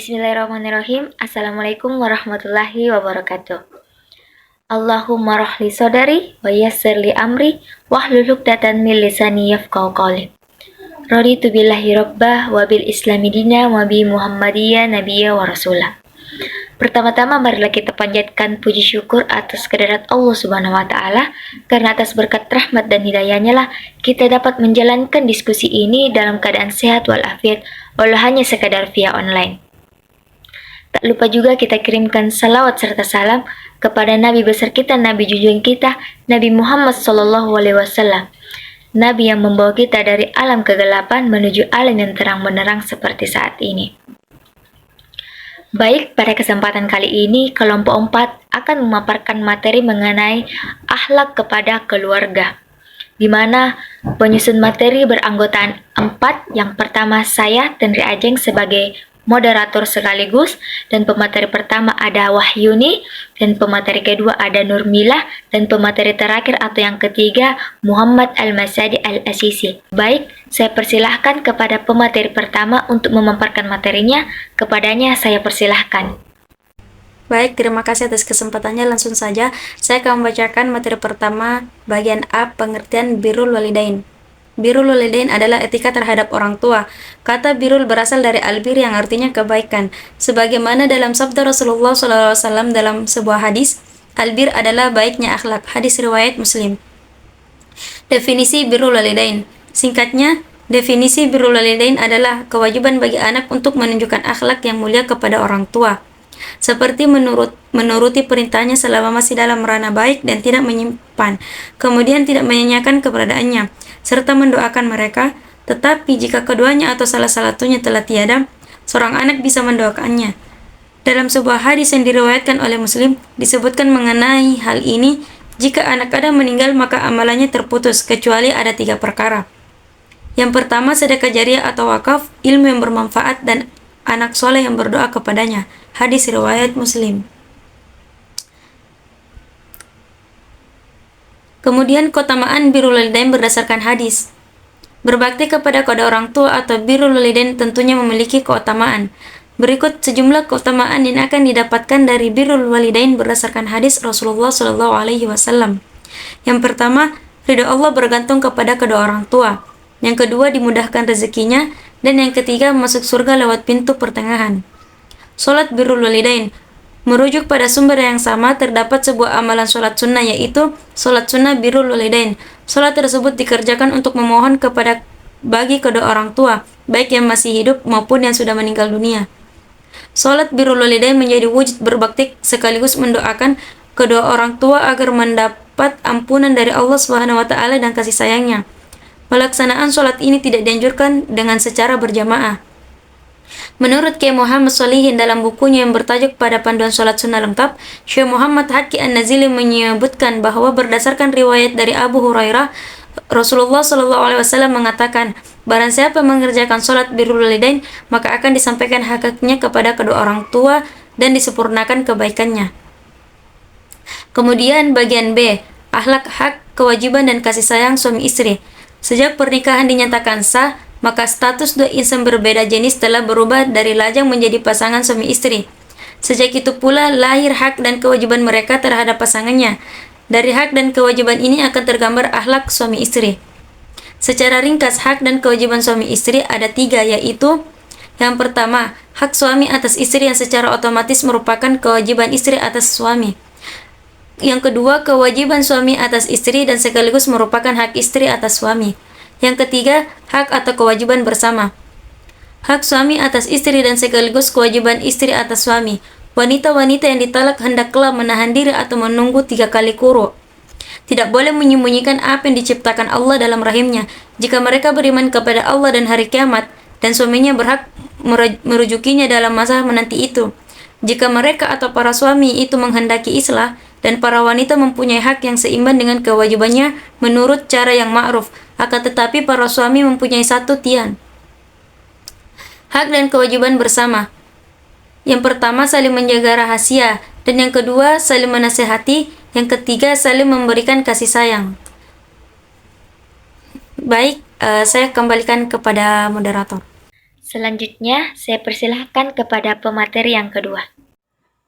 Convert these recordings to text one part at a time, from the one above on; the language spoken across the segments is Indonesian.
Bismillahirrahmanirrahim. Assalamualaikum warahmatullahi wabarakatuh. Allahumma rahli sodari wa yassir li amri wahlul 'uqdatam min lisani yafqahu qawli. Raditu billahi rabbah wa bil islami dina wa bi muhammadiyya nabiyya wa rasulah. Pertama-tama marilah kita panjatkan puji syukur atas kehadirat Allah Subhanahu wa taala, karena atas berkat rahmat dan hidayahnya lah kita dapat menjalankan diskusi ini dalam keadaan sehat walafiat, walau hanya sekadar via online. Tak lupa juga kita kirimkan salawat serta salam kepada Nabi besar kita, Nabi junjungan kita, Nabi Muhammad SAW. Nabi yang membawa kita dari alam kegelapan menuju alam yang terang benderang seperti saat ini. Baik, pada kesempatan kali ini, kelompok 4 akan memaparkan materi mengenai akhlak kepada keluarga, di mana penyusun materi beranggotaan 4. Yang pertama saya, Tenri Ajeng, sebagai moderator sekaligus, dan pemateri pertama ada Wahyuni, dan pemateri kedua ada Nurmilah, dan pemateri terakhir atau yang ketiga Muhammad Al-Masadi Al-Asisi. Baik, saya persilahkan kepada pemateri pertama untuk memaparkan materinya. Kepadanya saya persilahkan. Baik, terima kasih atas kesempatannya. Langsung saja, saya akan membacakan materi pertama bagian A, pengertian birrul walidain. Birrul walidain adalah etika terhadap orang tua. Kata birrul berasal dari albir yang artinya kebaikan. Sebagaimana dalam sabda Rasulullah SAW dalam sebuah hadis, albir adalah baiknya akhlak. Hadis riwayat Muslim. Definisi birrul walidain. Singkatnya, definisi birrul walidain adalah kewajiban bagi anak untuk menunjukkan akhlak yang mulia kepada orang tua, seperti menuruti perintahnya selama masih dalam ranah baik dan tidak menyimpan, kemudian tidak menyanyiakan keberadaannya, serta mendoakan mereka. Tetapi jika keduanya atau salah satunya telah tiada, seorang anak bisa mendoakannya. Dalam sebuah hadis yang diriwayatkan oleh Muslim, disebutkan mengenai hal ini, jika anak Adam meninggal maka amalannya terputus, kecuali ada 3 perkara. Yang pertama, sedekah jariah atau wakaf, ilmu yang bermanfaat, dan anak soleh yang berdoa kepadanya. Hadis riwayat Muslim. Kemudian keutamaan birrul walidain berdasarkan hadis. Berbakti kepada kedua orang tua atau birrul walidain tentunya memiliki keutamaan. Berikut sejumlah keutamaan yang akan didapatkan dari birrul walidain berdasarkan hadis Rasulullah SAW. Yang pertama, ridha Allah bergantung kepada kedua orang tua. Yang kedua, dimudahkan rezekinya. Dan yang ketiga, masuk surga lewat pintu pertengahan. Salat birrul walidain merujuk pada sumber yang sama. Terdapat sebuah amalan salat sunnah, yaitu salat sunnah birrul walidain. Salat tersebut dikerjakan untuk memohon bagi kedua orang tua, baik yang masih hidup maupun yang sudah meninggal dunia. Salat birrul walidain menjadi wujud berbakti sekaligus mendoakan kedua orang tua agar mendapat ampunan dari Allah Subhanahu wa taala dan kasih sayangnya. Pelaksanaan salat ini tidak dianjurkan dengan secara berjamaah. Menurut Kiai Muhammad Sholihin dalam bukunya yang bertajuk Pada Panduan Salat Sunnah Lengkap, Syekh Muhammad Haqi An-Nazili menyebutkan bahwa berdasarkan riwayat dari Abu Hurairah, Rasulullah SAW mengatakan, barang siapa mengerjakan salat birrul walidain, maka akan disampaikan hak-haknya kepada kedua orang tua dan disempurnakan kebaikannya. Kemudian bagian B, akhlak, hak, kewajiban dan kasih sayang suami istri. Sejak pernikahan dinyatakan sah, maka status dua insan berbeda jenis telah berubah dari lajang menjadi pasangan suami istri. Sejak itu pula lahir hak dan kewajiban mereka terhadap pasangannya. Dari hak dan kewajiban ini akan tergambar akhlak suami istri. Secara ringkas, hak dan kewajiban suami istri ada 3, yaitu yang pertama, hak suami atas istri yang secara otomatis merupakan kewajiban istri atas suami. Yang kedua, kewajiban suami atas istri dan sekaligus merupakan hak istri atas suami. Yang ketiga, hak atau kewajiban bersama. Hak suami atas istri dan sekaligus kewajiban istri atas suami. Wanita-wanita yang ditalak hendaklah menahan diri atau menunggu 3 kali quru. Tidak boleh menyembunyikan apa yang diciptakan Allah dalam rahimnya. Jika mereka beriman kepada Allah dan hari kiamat, dan suaminya berhak merujukinya dalam masa menanti itu. Jika mereka atau para suami itu menghendaki islah, dan para wanita mempunyai hak yang seimbang dengan kewajibannya menurut cara yang ma'ruf, akan tetapi para suami mempunyai satu tian. Hak dan kewajiban bersama. Yang pertama, saling menjaga rahasia, dan yang kedua, saling menasihati, yang ketiga, saling memberikan kasih sayang. Baik, saya kembalikan kepada moderator. Selanjutnya, saya persilahkan kepada pemateri yang kedua.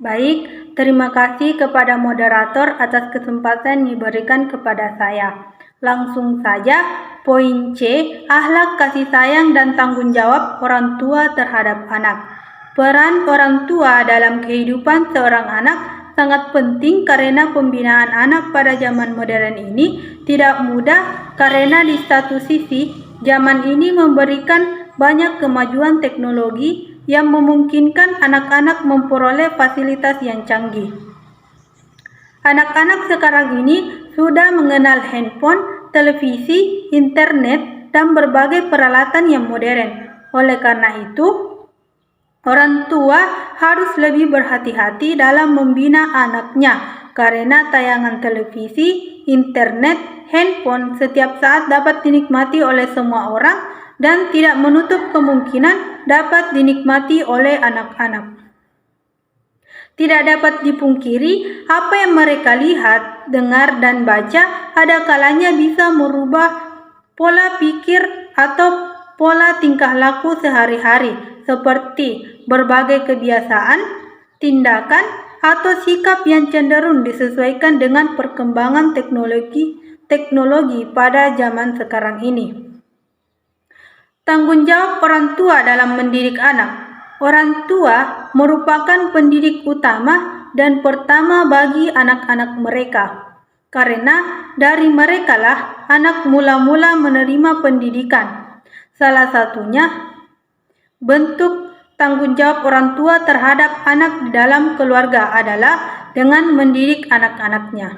Baik, terima kasih kepada moderator atas kesempatan yang diberikan kepada saya. Langsung saja, poin C, akhlak kasih sayang dan tanggung jawab orang tua terhadap anak. Peran orang tua dalam kehidupan seorang anak sangat penting karena pembinaan anak pada zaman modern ini tidak mudah karena di satu sisi, zaman ini memberikan banyak kemajuan teknologi yang memungkinkan anak-anak memperoleh fasilitas yang canggih. Anak-anak sekarang ini sudah mengenal handphone, televisi, internet, dan berbagai peralatan yang modern. Oleh karena itu, orang tua harus lebih berhati-hati dalam membina anaknya karena tayangan televisi, internet, handphone setiap saat dapat dinikmati oleh semua orang dan tidak menutup kemungkinan dapat dinikmati oleh anak-anak. Tidak dapat dipungkiri apa yang mereka lihat, dengar, dan baca ada kalanya bisa merubah pola pikir atau pola tingkah laku sehari-hari seperti berbagai kebiasaan, tindakan, atau sikap yang cenderung disesuaikan dengan perkembangan teknologi pada zaman sekarang ini. Tanggung jawab orang tua dalam mendidik anak. Orang tua merupakan pendidik utama dan pertama bagi anak-anak mereka. Karena dari merekalah anak mula-mula menerima pendidikan. Salah satunya bentuk tanggung jawab orang tua terhadap anak di dalam keluarga adalah dengan mendidik anak-anaknya.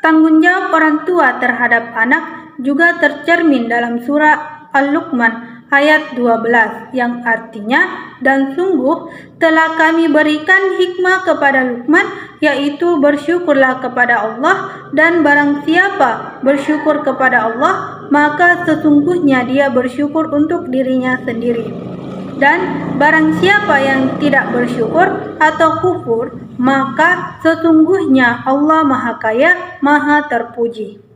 Tanggung jawab orang tua terhadap anak juga tercermin dalam surah Al-Luqman ayat 12 yang artinya, dan sungguh telah kami berikan hikmah kepada Luqman, yaitu bersyukurlah kepada Allah, dan barang siapa bersyukur kepada Allah, maka sesungguhnya dia bersyukur untuk dirinya sendiri. Dan barang siapa yang tidak bersyukur atau kufur, maka sesungguhnya Allah Maha Kaya, Maha Terpuji.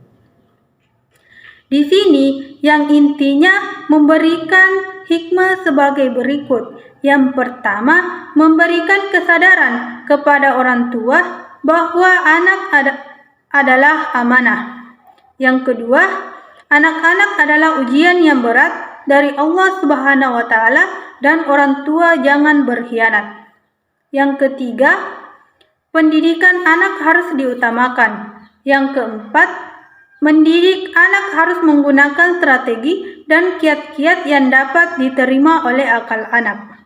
Di sini yang intinya memberikan hikmah sebagai berikut. Yang pertama, memberikan kesadaran kepada orang tua bahwa anak adalah amanah. Yang kedua, anak-anak adalah ujian yang berat dari Allah Subhanahu wa taala dan orang tua jangan berkhianat. Yang ketiga, pendidikan anak harus diutamakan. Yang keempat, mendidik anak harus menggunakan strategi dan kiat-kiat yang dapat diterima oleh akal anak.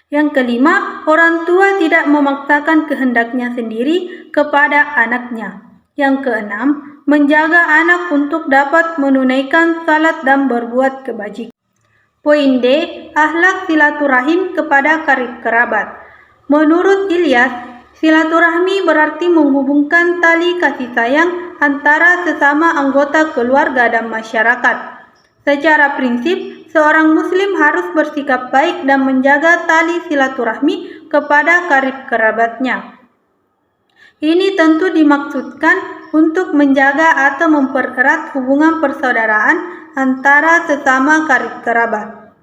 Yang kelima, orang tua tidak memaksakan kehendaknya sendiri kepada anaknya. Yang keenam, menjaga anak untuk dapat menunaikan salat dan berbuat kebajikan. Poin D, akhlak silaturahim kepada karib kerabat. Menurut Ilyas, silaturahmi berarti menghubungkan tali kasih sayang antara sesama anggota keluarga dan masyarakat. Secara prinsip, seorang muslim harus bersikap baik dan menjaga tali silaturahmi kepada karib kerabatnya. Ini tentu dimaksudkan untuk menjaga atau mempererat hubungan persaudaraan antara sesama karib kerabat.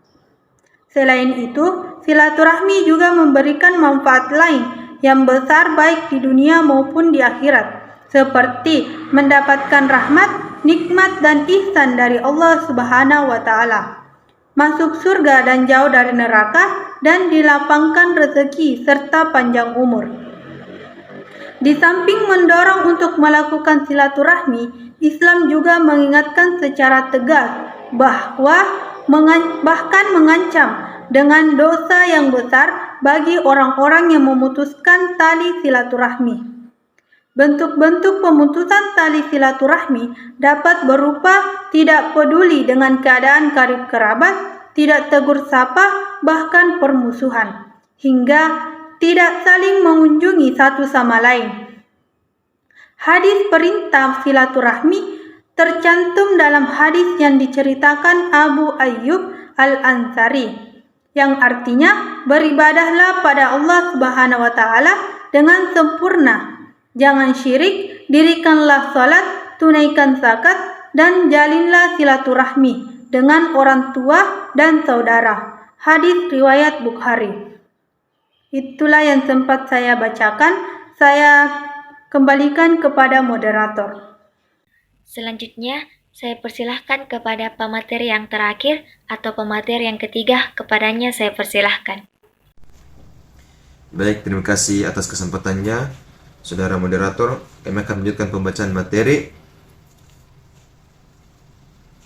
Selain itu, silaturahmi juga memberikan manfaat lain yang besar baik di dunia maupun di akhirat, seperti mendapatkan rahmat, nikmat, dan ihsan dari Allah Subhanahu wa taala, masuk surga dan jauh dari neraka, dan dilapangkan rezeki serta panjang umur. Di samping mendorong untuk melakukan silaturahmi, Islam juga mengingatkan secara tegas bahkan mengancam dengan dosa yang besar bagi orang-orang yang memutuskan tali silaturahmi. Bentuk-bentuk pemutusan tali silaturahmi dapat berupa tidak peduli dengan keadaan karib kerabat, tidak tegur sapa, bahkan permusuhan, hingga tidak saling mengunjungi satu sama lain. Hadis perintah silaturahmi tercantum dalam hadis yang diceritakan Abu Ayyub Al-Ansari, yang artinya beribadahlah pada Allah Subhanahu wa taala dengan sempurna. Jangan syirik, dirikanlah salat, tunaikan zakat, dan jalinlah silaturahmi. dengan orang tua dan saudara. Hadis riwayat Bukhari. Itulah yang sempat saya bacakan. Saya kembalikan kepada moderator. Selanjutnya, saya persilahkan kepada pemateri yang terakhir atau pemateri yang ketiga. Kepadanya saya persilahkan. Baik, terima kasih atas kesempatannya, saudara moderator. Kami akan melanjutkan pembacaan materi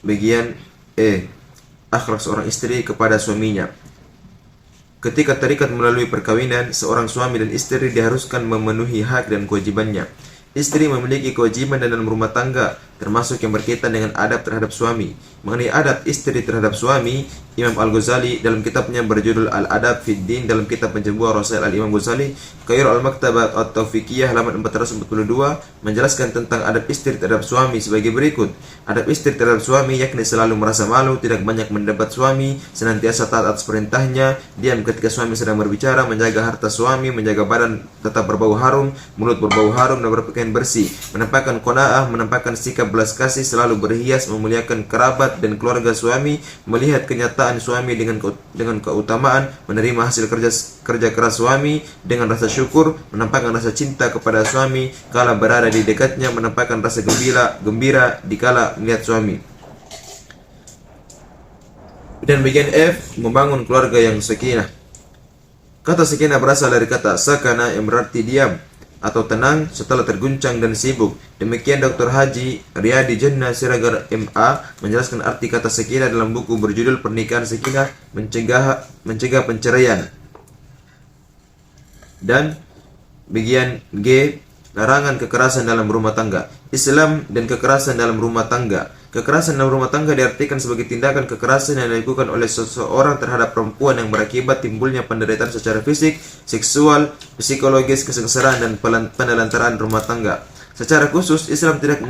bagian E. Akhlak seorang istri kepada suaminya. Ketika terikat melalui perkawinan, seorang suami dan istri diharuskan memenuhi hak dan kewajibannya. Istri memiliki kewajiban dalam rumah tangga, termasuk yang berkaitan dengan adab terhadap suami. Mengenai adab istri terhadap suami, Imam Al-Ghazali dalam kitabnya berjudul Al-Adab Fid Din, dalam kitab penjempuan Rasail Al-Imam Ghazali, Qair Al-Maktabat At-Taufiqiyah halaman 442, menjelaskan tentang adab istri terhadap suami sebagai berikut. Adab istri terhadap suami yakni selalu merasa malu, tidak banyak mendebat suami, senantiasa taat atas perintahnya, diam ketika suami sedang berbicara, menjaga harta suami, menjaga badan tetap berbau harum, mulut berbau harum dan berpakaian bersih, menampakkan qanaah, menampakkan sikap belas kasih, selalu berhias, memuliakan kerabat dan keluarga suami, melihat kenyataan suami dengan keutamaan, menerima hasil kerja keras suami dengan rasa syukur, menampakkan rasa cinta kepada suami kala berada di dekatnya, menampakkan rasa gembira dikala melihat suami. Dan bagian F, membangun keluarga yang sakinah. Kata sakinah berasal dari kata sakana yang berarti diam atau tenang setelah terguncang dan sibuk. Demikian Dr. Haji Riyadi Jannah Siragar MA menjelaskan arti kata sakinah dalam buku berjudul Pernikahan Sakinah Mencegah Perceraian. Dan bagian G, larangan kekerasan dalam rumah tangga. Islam dan kekerasan dalam rumah tangga. Kekerasan dalam rumah tangga diartikan sebagai tindakan kekerasan yang dilakukan oleh seseorang terhadap perempuan yang berakibat timbulnya penderitaan secara fisik, seksual, psikologis, kesengsaraan, dan penelantaran rumah tangga. Secara khusus, Islam tidak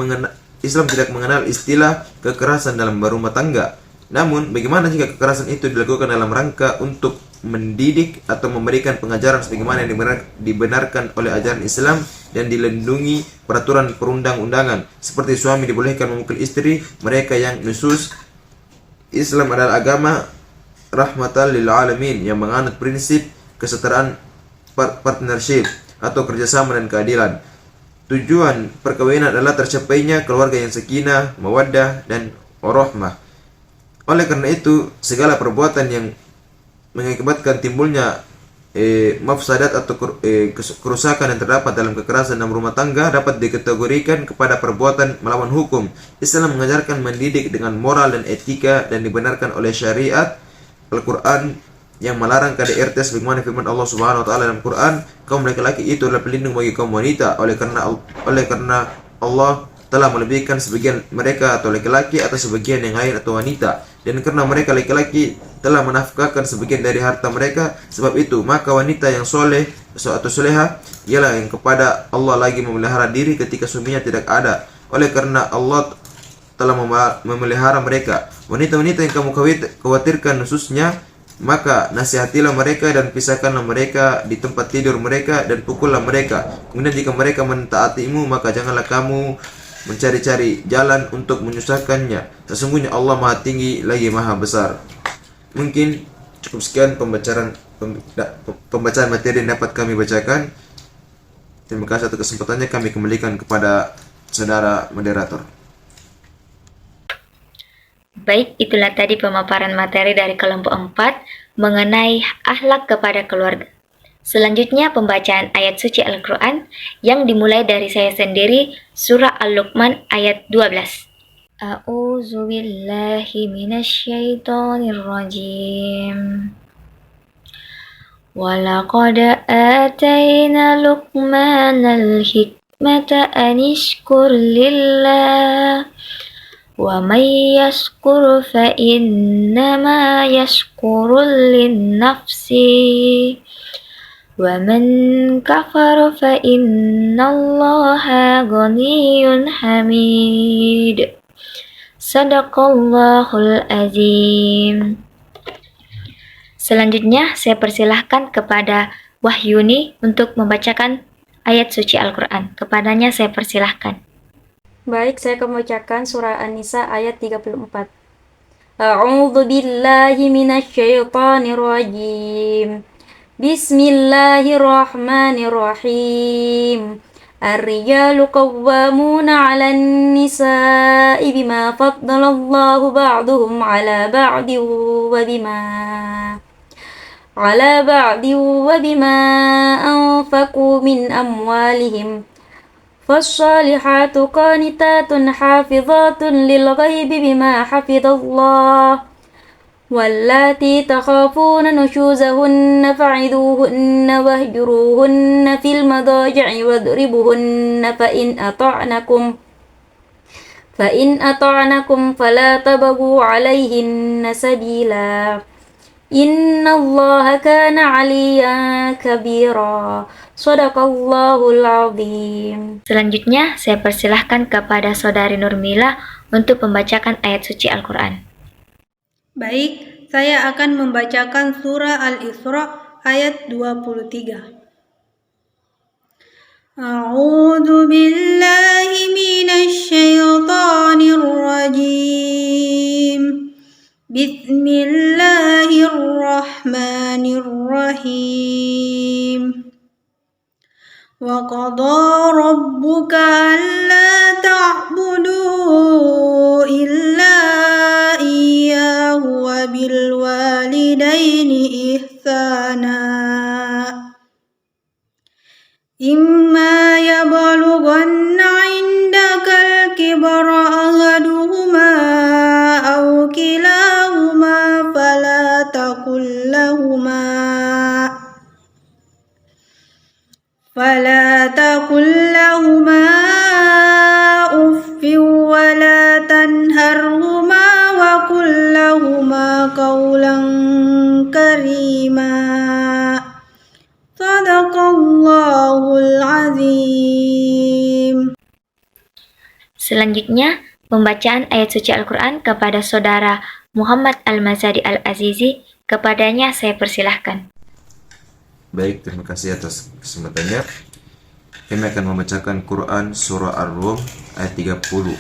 mengenal istilah kekerasan dalam rumah tangga. Namun, bagaimana jika kekerasan itu dilakukan dalam rangka untuk mendidik atau memberikan pengajaran sebagaimana yang dibenarkan oleh ajaran Islam dan dilindungi peraturan perundang-undangan, seperti suami dibolehkan memukul istri mereka yang nusus. Islam adalah agama rahmatan lil alamin yang menganut prinsip kesetaraan partnership atau kerjasama dan keadilan. Tujuan perkawinan adalah tercapainya keluarga yang sakinah, mawaddah, dan warahmah. Oleh karena itu, segala perbuatan yang mengakibatkan timbulnya mafsadat atau kerusakan yang terdapat dalam kekerasan dalam rumah tangga dapat dikategorikan kepada perbuatan melawan hukum. Islam mengajarkan mendidik dengan moral dan etika dan dibenarkan oleh syariat Al-Quran yang melarang KDRT sebagaimana firman Allah Subhanahu wa taala dalam Quran, kaum laki-laki itu adalah pelindung bagi kaum wanita. Oleh karena Allah telah melebihkan sebagian mereka atau laki-laki atas sebagian yang lain atau wanita, dan karena mereka laki-laki telah menafkahkan sebagian dari harta mereka, sebab itu maka wanita yang soleh atau soleha ialah yang kepada Allah lagi memelihara diri ketika suaminya tidak ada. Oleh karena Allah telah memelihara mereka, wanita-wanita yang kamu khawatirkan khususnya, maka nasihatilah mereka dan pisahkanlah mereka di tempat tidur mereka dan pukullah mereka. Kemudian jika mereka mentaatimu, maka janganlah kamu mencari-cari jalan untuk menyusahkannya. Sesungguhnya Allah Maha Tinggi lagi Maha Besar. Mungkin cukup sekian pembacaan materi yang dapat kami bacakan. Terima kasih atas kesempatannya. Kami kembalikan kepada saudara moderator. Baik, itulah tadi pemaparan materi dari kelompok 4 mengenai akhlak kepada keluarga. Selanjutnya pembacaan ayat suci Al-Quran yang dimulai dari saya sendiri, surah Al-Luqman ayat 12. A'udzu billahi minasyaitonir rajim. Walaqad atayna Luqmanal hikmata an ishkur lillah wa may yashkur fa innama yashkuru linnafsi wa man kafara fa innallaha ghaniyyun hamid. Sadaqallahul azim. Selanjutnya saya persilahkan kepada Wahyuni untuk membacakan ayat suci Al-Quran. Kepadanya saya persilahkan. Baik, saya akan membacakan surah An-Nisa ayat 34. A'udzu billahi minasyaitonir rajim. Bismillahirrahmanirrahim. Ar-rijalu qawwamuna 'alan nisa'i bima faddalallahu ba'dahum 'ala ba'din wa bima anfaqu min amwalihim. فالصالحات قانتات حافظات للغيب بما حفظ الله واللاتي تخافون نشوزهن فعظوهن واهجروهن في المضاجع واضربوهن فإن أطعنكم فلا تبغوا عليهن سبيلا إن الله كان عليا كبيرا. Shadaqallahul azim. Selanjutnya, saya persilahkan kepada Saudari Nurmila untuk membacakan ayat suci Al-Quran. Baik, saya akan membacakan surah Al-Isra ayat 23. A'udzu billahi minasy syaithanir rajim. Bismillahirrahmanirrahim. Wa qadha rabbuka alla ta'budu illa iyyahu wa bil walidaini ihsana. Imma yablughanna 'indaka al-kibara ahaduhuma aw kilahuma fala taqul lahuma uffin wa la tanharhuma wa qul lahuma qawlan karima. Shadaqallahul azim. Selanjutnya, pembacaan ayat suci Al-Quran kepada Saudara Muhammad Al-Mazadi Al-Azizi. Kepadanya saya persilahkan. Baik, terima kasih atas kesempatannya. Kami akan membacakan Quran Surah Ar-Rum ayat 30.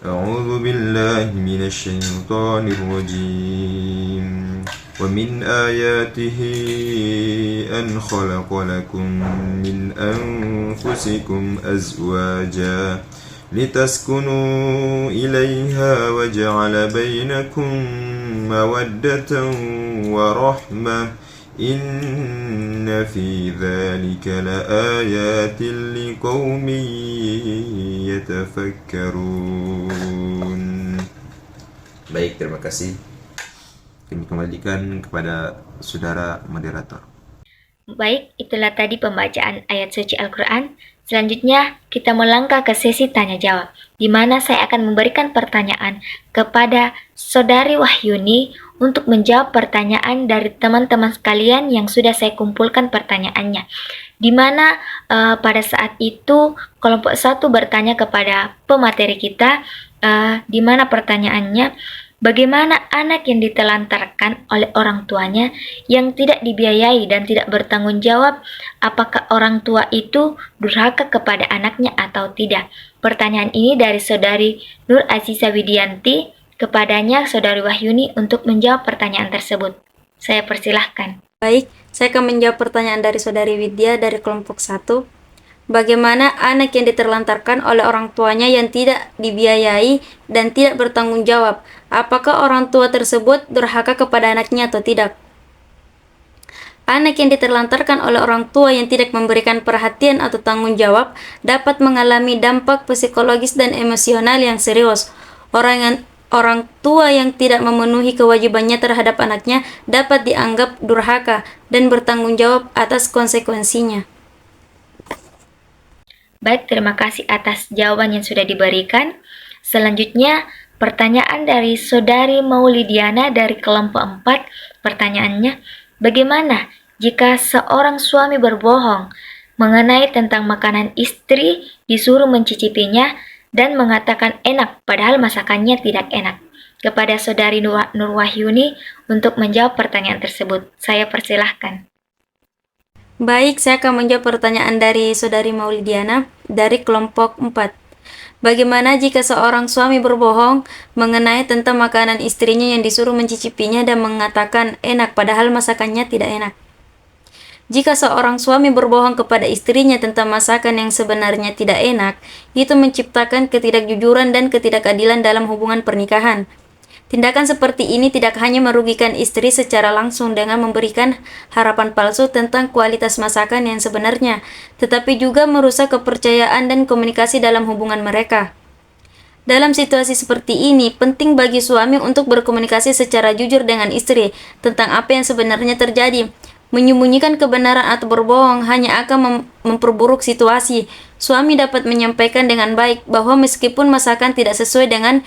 A'udzu billahi minasy syaithanir rajim. Wa min ayatihi an khalaqa lakum min anfusikum azwaja litaskunu ilaiha wa ja'ala bainakum mawaddatan wa rahmah. Inna fi dzalika laayatin liqaumin yatafakkarun. Baik, terima kasih. Kami kembalikan kepada saudara moderator. Baik, itulah tadi pembacaan ayat suci Al-Quran. Selanjutnya, kita melangkah ke sesi tanya-jawab, di mana saya akan memberikan pertanyaan kepada Saudari Wahyuni untuk menjawab pertanyaan dari teman-teman sekalian yang sudah saya kumpulkan pertanyaannya. Di mana pada saat itu kelompok 1 bertanya kepada pemateri kita, di mana pertanyaannya, bagaimana anak yang ditelantarkan oleh orang tuanya yang tidak dibiayai dan tidak bertanggung jawab, apakah orang tua itu durhaka kepada anaknya atau tidak? Pertanyaan ini dari Saudari Nur Aziza Widianti. Kepadanya Saudari Wahyuni untuk menjawab pertanyaan tersebut. Saya persilahkan. Baik, saya akan menjawab pertanyaan dari Saudari Widya dari kelompok 1. Bagaimana anak yang diterlantarkan oleh orang tuanya yang tidak dibiayai dan tidak bertanggung jawab? Apakah orang tua tersebut durhaka kepada anaknya atau tidak? Anak yang diterlantarkan oleh orang tua yang tidak memberikan perhatian atau tanggung jawab dapat mengalami dampak psikologis dan emosional yang serius. Orang tua yang tidak memenuhi kewajibannya terhadap anaknya dapat dianggap durhaka dan bertanggung jawab atas konsekuensinya. Baik, terima kasih atas jawaban yang sudah diberikan. Selanjutnya, pertanyaan dari Saudari Maulidiana dari kelompok 4. Pertanyaannya, bagaimana jika seorang suami berbohong mengenai tentang makanan istri, disuruh mencicipinya dan mengatakan enak padahal masakannya tidak enak? Kepada Saudari Nur Wahyuni untuk menjawab pertanyaan tersebut. Saya persilahkan. Baik, saya akan menjawab pertanyaan dari Saudari Maulidiana dari kelompok 4. Bagaimana jika seorang suami berbohong mengenai tentang makanan istrinya yang disuruh mencicipinya dan mengatakan enak padahal masakannya tidak enak? Jika seorang suami berbohong kepada istrinya tentang masakan yang sebenarnya tidak enak, itu menciptakan ketidakjujuran dan ketidakadilan dalam hubungan pernikahan. Tindakan seperti ini tidak hanya merugikan istri secara langsung dengan memberikan harapan palsu tentang kualitas masakan yang sebenarnya, tetapi juga merusak kepercayaan dan komunikasi dalam hubungan mereka. Dalam situasi seperti ini, penting bagi suami untuk berkomunikasi secara jujur dengan istri tentang apa yang sebenarnya terjadi. Menyembunyikan kebenaran atau berbohong hanya akan memperburuk situasi. Suami dapat menyampaikan dengan baik bahwa meskipun masakan tidak sesuai dengan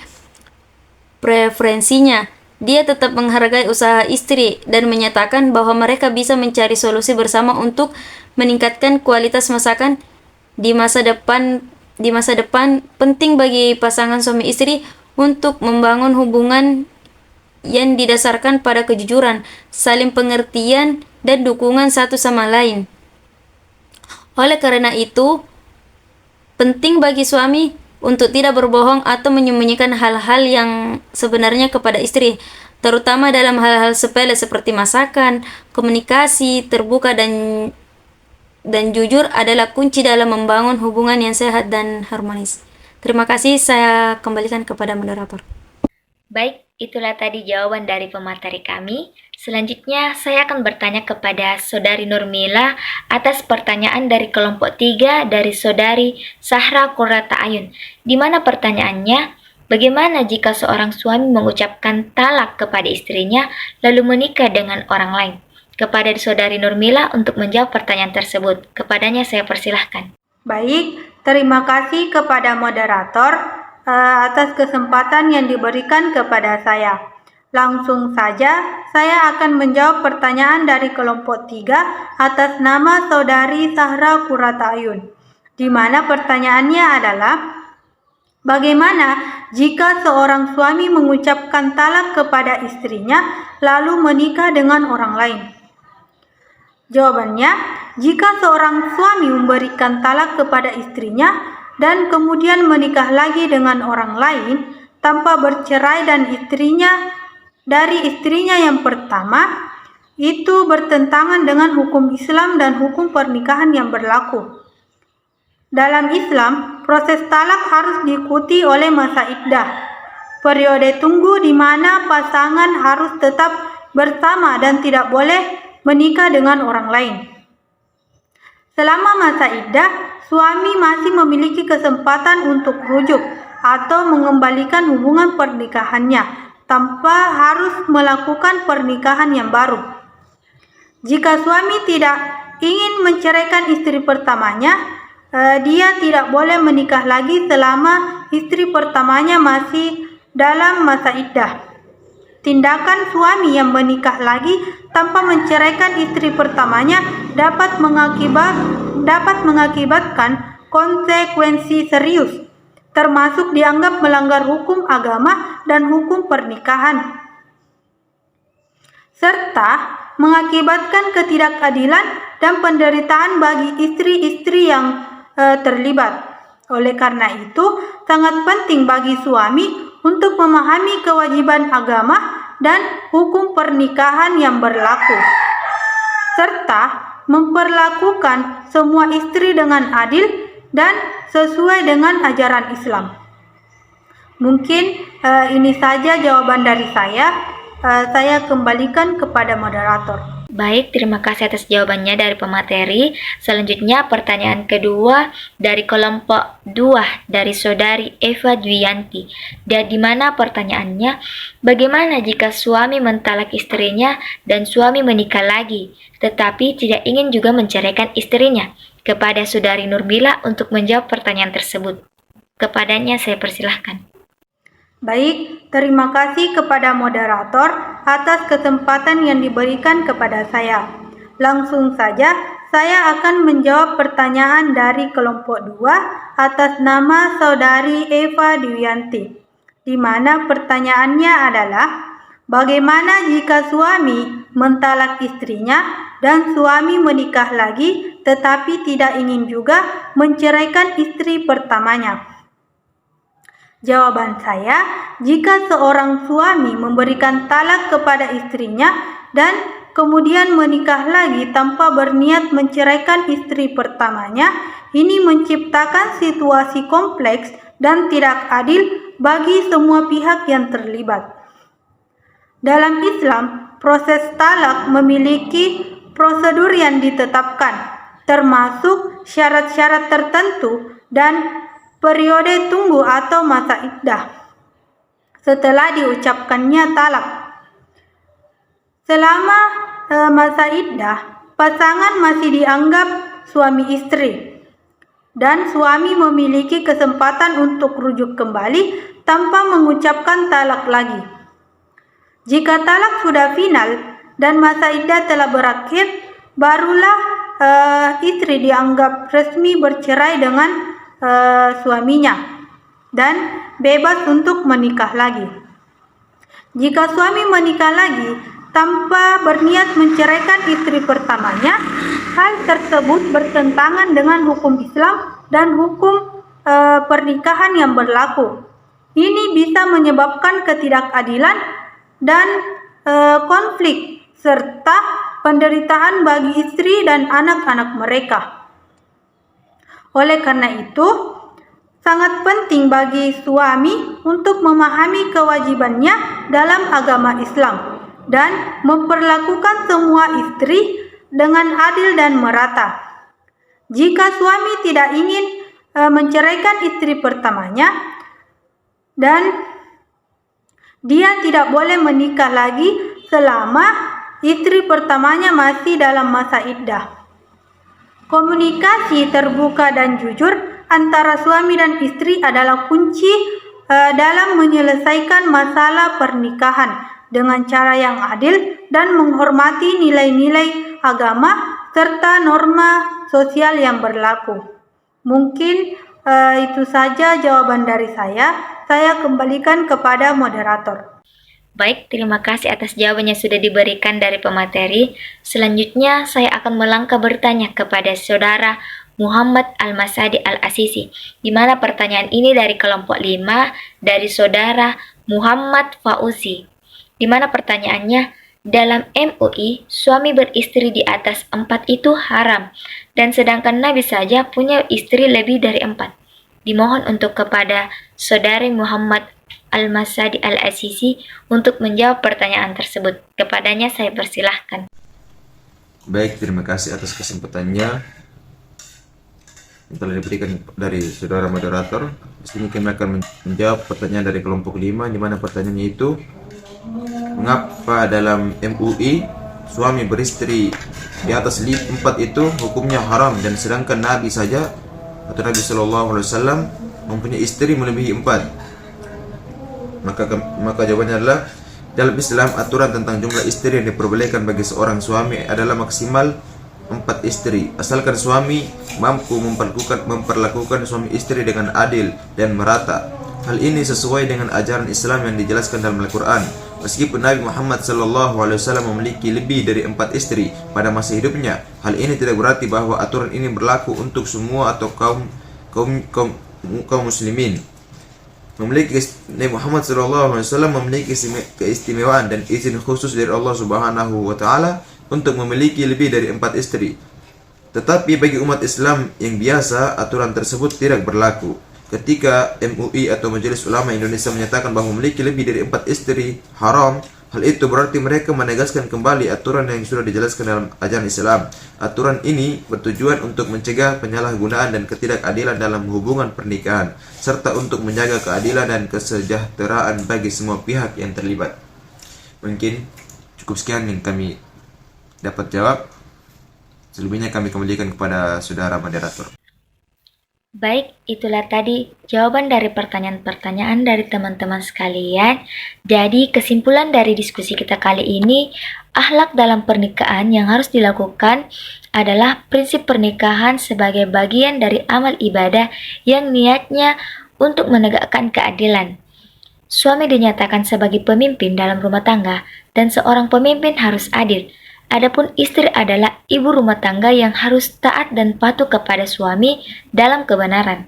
preferensinya, dia tetap menghargai usaha istri dan menyatakan bahwa mereka bisa mencari solusi bersama untuk meningkatkan kualitas masakan di masa depan. Penting bagi pasangan suami istri untuk membangun hubungan yang didasarkan pada kejujuran, saling pengertian, dan dukungan satu sama lain. Oleh karena itu, penting bagi suami untuk tidak berbohong atau menyembunyikan hal-hal yang sebenarnya kepada istri, terutama dalam hal-hal sepele seperti masakan. Komunikasi terbuka dan jujur adalah kunci dalam membangun hubungan yang sehat dan harmonis. Terima kasih, saya kembalikan kepada moderator. Baik, itulah tadi jawaban dari pemateri kami. Selanjutnya, saya akan bertanya kepada Saudari Nurmila atas pertanyaan dari kelompok 3 dari Saudari Sahra Qurrata Ayun. Di mana pertanyaannya, bagaimana jika seorang suami mengucapkan talak kepada istrinya lalu menikah dengan orang lain? Kepada Saudari Nurmila untuk menjawab pertanyaan tersebut. Kepadanya saya persilahkan. Baik, terima kasih kepada moderator atas kesempatan yang diberikan kepada saya. Langsung saja, saya akan menjawab pertanyaan dari kelompok 3 atas nama Saudari Sahra Qurrata Ayun, di mana pertanyaannya adalah, bagaimana jika seorang suami mengucapkan talak kepada istrinya lalu menikah dengan orang lain? Jawabannya, jika seorang suami memberikan talak kepada istrinya dan kemudian menikah lagi dengan orang lain tanpa bercerai dari istrinya yang pertama, itu bertentangan dengan hukum Islam dan hukum pernikahan yang berlaku. Dalam Islam, proses talak harus diikuti oleh masa iddah, periode tunggu di mana pasangan harus tetap bersama dan tidak boleh menikah dengan orang lain. Selama masa iddah, suami masih memiliki kesempatan untuk rujuk atau mengembalikan hubungan pernikahannya tanpa harus melakukan pernikahan yang baru. Jika suami tidak ingin menceraikan istri pertamanya, dia tidak boleh menikah lagi selama istri pertamanya masih dalam masa iddah. Tindakan suami yang menikah lagi tanpa menceraikan istri pertamanya dapat mengakibatkan konsekuensi serius, termasuk dianggap melanggar hukum agama dan hukum pernikahan, serta mengakibatkan ketidakadilan dan penderitaan bagi istri-istri yang terlibat. Oleh karena itu, sangat penting bagi suami untuk memahami kewajiban agama dan hukum pernikahan yang berlaku, serta memperlakukan semua istri dengan adil dan sesuai dengan ajaran Islam. Mungkin ini saja jawaban dari saya. Saya kembalikan kepada moderator. Baik, terima kasih atas jawabannya dari pemateri. Selanjutnya pertanyaan kedua dari kelompok 2 dari Saudari Eva Dwiyanti. Dan di mana pertanyaannya, bagaimana jika suami mentalak istrinya dan suami menikah lagi, tetapi tidak ingin juga menceraikan istrinya? Kepada Saudari Nurmila untuk menjawab pertanyaan tersebut. Kepadanya saya persilahkan. Baik, terima kasih kepada moderator atas kesempatan yang diberikan kepada saya. Langsung saja, saya akan menjawab pertanyaan dari kelompok 2 atas nama Saudari Eva Dwiyanti, di mana pertanyaannya adalah, bagaimana jika suami mentalak istrinya dan suami menikah lagi tetapi tidak ingin juga menceraikan istri pertamanya? Jawaban saya, jika seorang suami memberikan talak kepada istrinya dan kemudian menikah lagi tanpa berniat menceraikan istri pertamanya, ini menciptakan situasi kompleks dan tidak adil bagi semua pihak yang terlibat. Dalam Islam, proses talak memiliki prosedur yang ditetapkan, termasuk syarat-syarat tertentu dan periode tunggu atau masa iddah setelah diucapkannya talak. Selama masa iddah, pasangan masih dianggap suami istri dan suami memiliki kesempatan untuk rujuk kembali tanpa mengucapkan talak lagi. Jika talak sudah final dan masa iddah telah berakhir, barulah istri dianggap resmi bercerai dengan suaminya dan bebas untuk menikah lagi. Jika suami menikah lagi tanpa berniat menceraikan istri pertamanya, hal tersebut bertentangan dengan hukum Islam dan hukum pernikahan yang berlaku. Ini bisa menyebabkan ketidakadilan dan konflik serta penderitaan bagi istri dan anak-anak mereka. Oleh karena itu, sangat penting bagi suami untuk memahami kewajibannya dalam agama Islam dan memperlakukan semua istri dengan adil dan merata. Jika suami tidak ingin menceraikan istri pertamanya dan dia tidak boleh menikah lagi selama istri pertamanya masih dalam masa iddah. Komunikasi terbuka dan jujur antara suami dan istri adalah kunci dalam menyelesaikan masalah pernikahan dengan cara yang adil dan menghormati nilai-nilai agama serta norma sosial yang berlaku. Mungkin itu saja jawaban dari saya. Saya kembalikan kepada moderator. Baik, terima kasih atas jawaban yang sudah diberikan dari pemateri. Selanjutnya, saya akan melangkah bertanya kepada saudara Muhammad Al-Masadi Al-Asisi, di mana pertanyaan ini dari kelompok 5 dari saudara Muhammad Fauzi, di mana pertanyaannya, dalam MUI, suami beristri di atas 4 itu haram, dan sedangkan Nabi saja punya istri lebih dari 4. Dimohon untuk kepada saudari Muhammad Al-Masadi Al-Asisi untuk menjawab pertanyaan tersebut. Kepadanya saya persilahkan. Baik, terima kasih atas kesempatannya yang telah diberikan dari saudara moderator. Di sini kami akan menjawab pertanyaan dari kelompok 5, di mana pertanyaannya itu, mengapa dalam MUI suami beristri di atas 4 itu hukumnya haram, dan sedangkan Nabi saja atau Nabi SAW mempunyai istri melebihi 4. Maka jawabannya adalah, dalam Islam aturan tentang jumlah istri yang diperbolehkan bagi seorang suami adalah maksimal 4 istri, asalkan suami mampu memperlakukan suami istri dengan adil dan merata. Hal ini sesuai dengan ajaran Islam yang dijelaskan dalam Al-Quran. Meskipun Nabi Muhammad SAW memiliki lebih dari 4 istri pada masa hidupnya, hal ini tidak berarti bahwa aturan ini berlaku untuk semua atau kaum muslimin. Nabi Muhammad SAW memiliki keistimewaan dan izin khusus dari Allah Subhanahu wa Ta'ala untuk memiliki lebih dari 4 istri. Tetapi bagi umat Islam yang biasa, aturan tersebut tidak berlaku. Ketika MUI atau Majelis Ulama Indonesia menyatakan bahwa memiliki lebih dari 4 istri haram, hal itu berarti mereka menegaskan kembali aturan yang sudah dijelaskan dalam ajaran Islam. Aturan ini bertujuan untuk mencegah penyalahgunaan dan ketidakadilan dalam hubungan pernikahan, serta untuk menjaga keadilan dan kesejahteraan bagi semua pihak yang terlibat. Mungkin cukup sekian yang kami dapat jawab. Selebihnya kami kembalikan kepada saudara moderator. Baik, itulah tadi jawaban dari pertanyaan-pertanyaan dari teman-teman sekalian. Jadi, kesimpulan dari diskusi kita kali ini, akhlak dalam pernikahan yang harus dilakukan adalah prinsip pernikahan sebagai bagian dari amal ibadah yang niatnya untuk menegakkan keadilan. Suami dinyatakan sebagai pemimpin dalam rumah tangga dan seorang pemimpin harus adil. Adapun istri adalah ibu rumah tangga yang harus taat dan patuh kepada suami dalam kebenaran.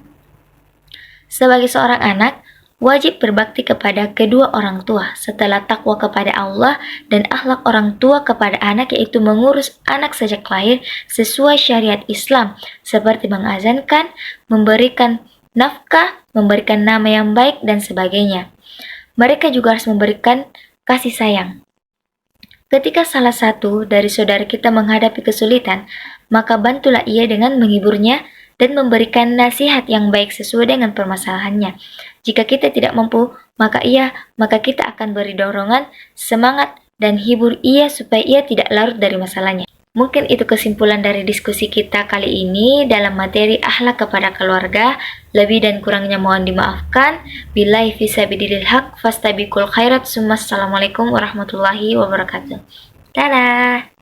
Sebagai seorang anak, Wajib berbakti kepada kedua orang tua setelah takwa kepada Allah dan akhlak orang tua kepada anak, yaitu mengurus anak sejak lahir sesuai syariat Islam seperti mengazankan, memberikan nafkah, memberikan nama yang baik, dan sebagainya. Mereka juga harus memberikan kasih sayang. Ketika salah satu dari saudara kita menghadapi kesulitan, maka bantulah ia dengan menghiburnya dan memberikan nasihat yang baik sesuai dengan permasalahannya. Jika kita tidak mampu, maka kita akan beri dorongan, semangat, dan hibur ia supaya ia tidak larut dari masalahnya. Mungkin itu kesimpulan dari diskusi kita kali ini dalam materi akhlak kepada keluarga. Lebih dan kurangnya mohon dimaafkan. Billahi fisabilil haq fastabiqul khairat. Assalamualaikum warahmatullahi wabarakatuh. Dadah.